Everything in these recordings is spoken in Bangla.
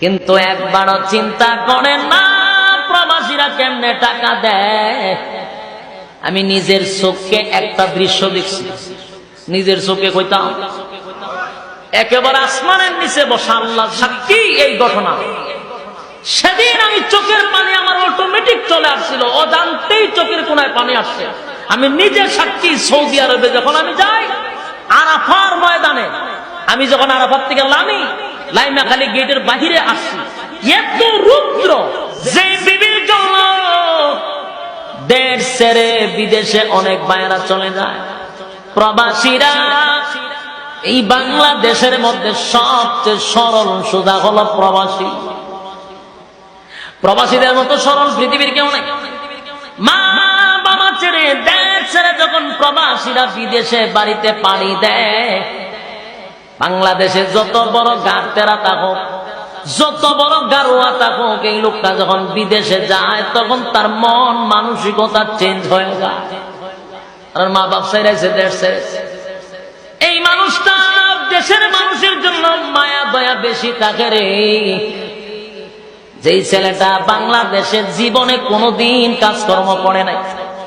কিন্তু একবারও চিন্তা করেন না প্রবাসীরা কেমনে টাকা দেয়। আমি নিজের চোখে একটা দৃশ্য দেখছি, নিজের চোখে কইতাম, একেবারে আসমানের নিচে বসা আল্লাহ সাক্ষী এই ঘটনা। সেদিন আমি চোখের পানি আমার অটোমেটিক চলে আসছিল, অজান্তেই চোখের কোনায় পানি আসছে। আমি নিজে সাক্ষী, সৌদি আরবে যখন আমি যাই আরাফার ময়দানে, আমি যখন আরাফাত থেকে লাইমা খালি গেটের বাহিরে আসছি, এত রুদ্র যে বিবির জন্য দেশ ছেড়ে বিদেশে অনেক ভাইয়েরা চলে যায়। প্রবাসীরা এই বাংলাদেশের মধ্যে সবচেয়ে সরল সোজা হলো প্রবাসী। প্রবাসীদের মতো সরল পৃথিবীর কেউ নেই। মা বাবা ছেড়ে দেশ ছেড়ে যখন প্রবাসীরা বিদেশে বাড়িতে পাড়ি দেয়, বাংলাদেশে যত বড় গাড়তেরা থাকুক, যত বড় গারোয়া থাকুক, এই লোকটা যখন বিদেশে যায় তখন তার মন মানসিকতা চেঞ্জ হয়ে যায়। আর মা বাপ ছেড়েছে দেশ ছেড়েছে, এই মানুষটা দেশের মানুষের জন্য মায়া দয়া বেশি থাকে রে। যেই ছেলেটা বাংলাদেশের জীবনে কোনোদিন কাজকর্ম করে নাই,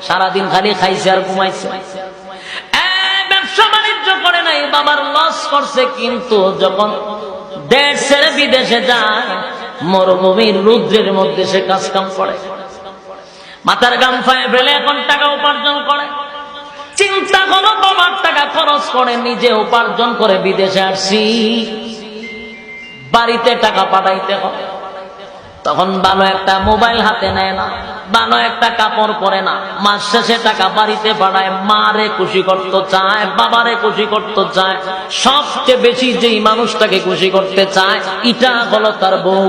সারাদিন খালি খাইছে আর ঘুমাইছে, ব্যবসা বাণিজ্য করে নাই, বাবার লস করছে, কিন্তু যখন দেশ ছেড়ে বিদেশে যায় মরুভূমির রুদ্রের মধ্যে সে কাজ কাম করে, মাথার গাম ফায়ে ফেলে এখন টাকা উপার্জন করে। চিন্তা করো, বাবার টাকা খরচ করে নিজে উপার্জন করে বিদেশে আসছি, বাড়িতে টাকা পাঠাইতে হয়। তখন ভালো একটা মোবাইল হাতে নেয় না, ভালো একটা কাপড় পরে না, মাস শেষে টাকা বাড়িতে পাঠায়। মারে খুশি করতে চায়, বাবারে খুশি করতে চায়, সবচেয়ে বেশি যেই মানুষটাকে খুশি করতে চায় এটা হলো তার বউ।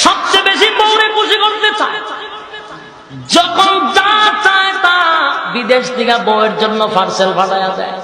সবচেয়ে বেশি বউরে খুশি করতে চায়। যখন যা চায় তা বিদেশ থেকে বউয়ের জন্য পার্সেল পাঠায়া দেয়।